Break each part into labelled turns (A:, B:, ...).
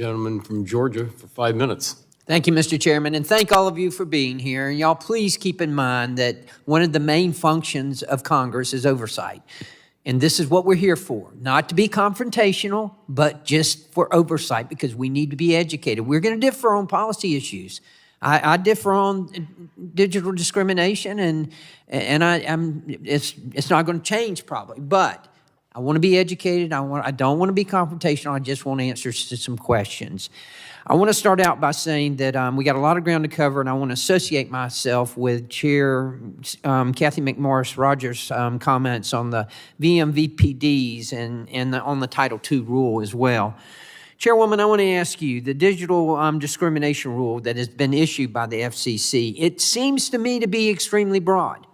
A: Gentleman from Georgia for 5 minutes.
B: Thank you, Mr. Chairman, and thank all of you for being here. And y'all please keep in mind that one of the main functions of Congress is oversight. And this is what we're here for, not to be confrontational, but just for oversight, because we need to be educated. We're going to differ on policy issues. I differ on digital discrimination, and it's not going to change probably, but I want to be educated. I don't want to be confrontational. I just want answers to some questions. I want to start out by saying that we got a lot of ground to cover, and I want to associate myself with Chair Kathy McMorris Rogers' comments on the VMVPDs and on the Title II rule as well. Chairwoman, I want to ask you, the digital discrimination rule that has been issued by the FCC, it seems to me to be extremely broad.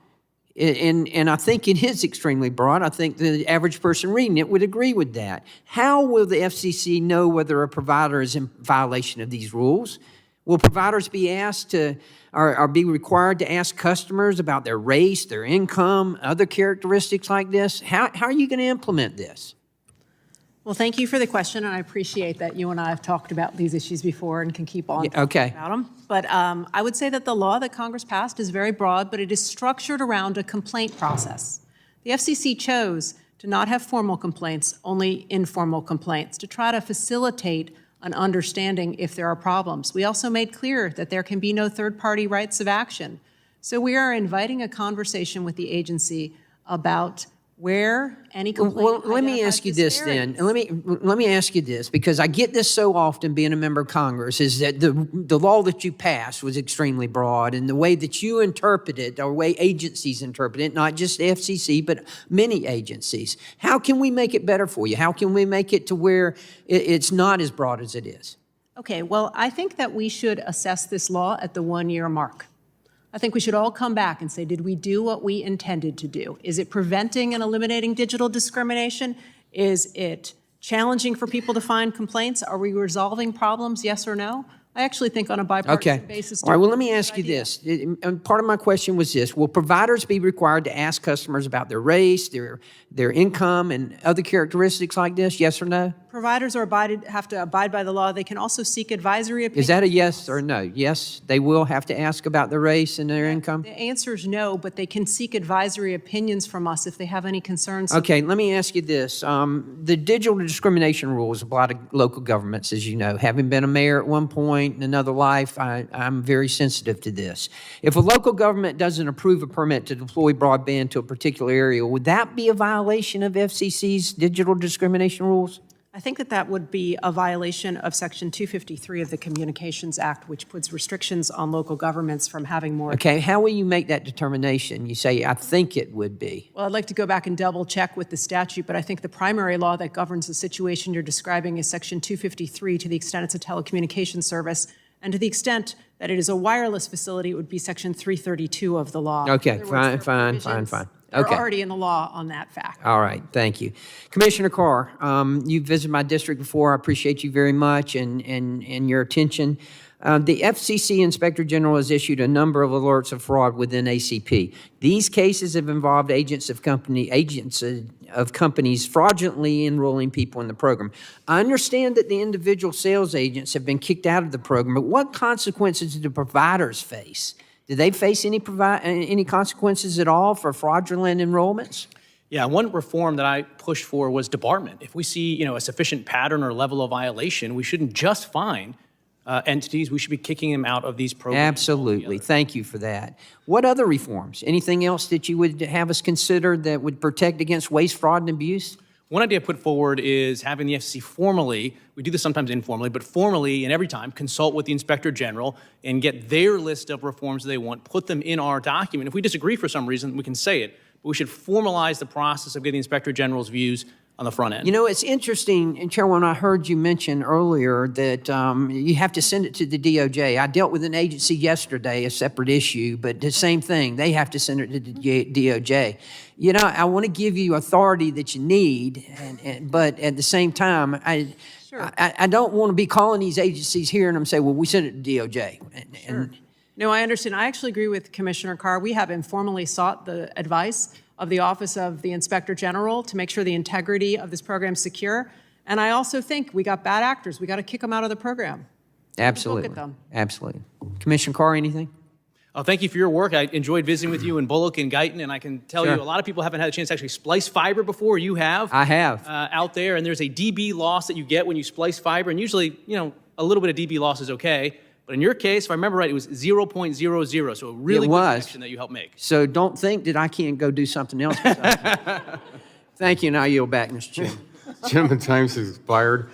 B: And I think it is extremely broad. I think the average person reading it would agree with that. How will the FCC know whether a provider is in violation of these rules? Will providers be asked to, or be required to ask customers about their race, their income, other characteristics like this? How are you going to implement this?
C: Well, thank you for the question, and I appreciate that you and I have talked about these issues before and can keep on talking about them. But I would say that the law that Congress passed is very broad, but it is structured around a complaint process. The FCC chose to not have formal complaints, only informal complaints, to try to facilitate an understanding if there are problems. We also made clear that there can be no third-party rights of action. So we are inviting a conversation with the agency about where any complaint.
B: Well, let me ask you this then. Let me ask you this, because I get this so often being a member of Congress, is that the law that you passed was extremely broad, and the way that you interpret it, or the way agencies interpret it, not just the FCC, but many agencies. How can we make it better for you? How can we make it to where it's not as broad as it is?
C: Okay, well, I think that we should assess this law at the 1-year mark. I think we should all come back and say, did we do what we intended to do? Is it preventing and eliminating digital discrimination? Is it challenging for people to find complaints? Are we resolving problems, yes or no? I actually think on a bipartisan basis.
B: All right, well, let me ask you this. And part of my question was this. Will providers be required to ask customers about their race, their income, and other characteristics like this, yes or no?
C: Providers have to abide by the law. They can also seek advisory opinions.
B: Is that a yes or no? Yes, they will have to ask about their race and their income?
C: The answer is no, but they can seek advisory opinions from us if they have any concerns.
B: Okay, let me ask you this. The digital discrimination rules apply to local governments, as you know. Having been a mayor at one point in another life, I'm very sensitive to this. If a local government doesn't approve a permit to deploy broadband to a particular area, would that be a violation of FCC's digital discrimination rules?
C: I think that would be a violation of Section 253 of the Communications Act, which puts restrictions on local governments from having more.
B: Okay, how will you make that determination? You say, I think it would be.
C: Well, I'd like to go back and double check with the statute, but I think the primary law that governs the situation you're describing is Section 253 to the extent it's a telecommunications service, and to the extent that it is a wireless facility, it would be Section 332 of the law.
B: Okay, fine.
C: They're already in the law on that fact.
B: All right, thank you. Commissioner Carr, you visited my district before. I appreciate you very much and your attention. The FCC Inspector General has issued a number of alerts of fraud within ACP. These cases have involved agents of companies fraudulently enrolling people in the program. I understand that the individual sales agents have been kicked out of the program, but what consequences do the providers face? Do they face any consequences at all for fraudulent enrollments?
D: Yeah, one reform that I pushed for was debarment. If we see, a sufficient pattern or level of violation, we shouldn't just fine entities. We should be kicking them out of these programs.
B: Absolutely. Thank you for that. What other reforms? Anything else that you would have us consider that would protect against waste, fraud, and abuse?
D: One idea I put forward is having the FCC formally, we do this sometimes informally, but formally and every time, consult with the Inspector General and get their list of reforms they want, put them in our document. If we disagree for some reason, we can say it, but we should formalize the process of getting the Inspector General's views on the front end.
B: You know, it's interesting, and Chairwoman, I heard you mention earlier that you have to send it to the DOJ. I dealt with an agency yesterday, a separate issue, but the same thing. They have to send it to the DOJ. You know, I want to give you authority that you need, but at the same time, I don't want to be calling these agencies here and I'm saying, well, we sent it to DOJ.
C: No, I understand. I actually agree with Commissioner Carr. We have informally sought the advice of the Office of the Inspector General to make sure the integrity of this program is secure. And I also think we got bad actors. We got to kick them out of the program.
B: Absolutely.
C: Look at them.
B: Absolutely. Commissioner Carr, anything?
D: Oh, thank you for your work. I enjoyed visiting with you in Bullock and Guyton, and I can tell
B: Sure.
D: you a lot of people haven't had a chance to actually splice fiber before. You have.
B: I have.
D: Out there, and there's a dB loss that you get when you splice fiber, and usually, a little bit of dB loss is okay. But in your case, if I remember right, it was 0.00, so a really
B: It
D: good
B: was.
D: connection that you helped make.
B: So don't think that I can't go do something else besides that. Thank you, and I yield back, Mr. Chairman.
A: Gentleman, time's expired.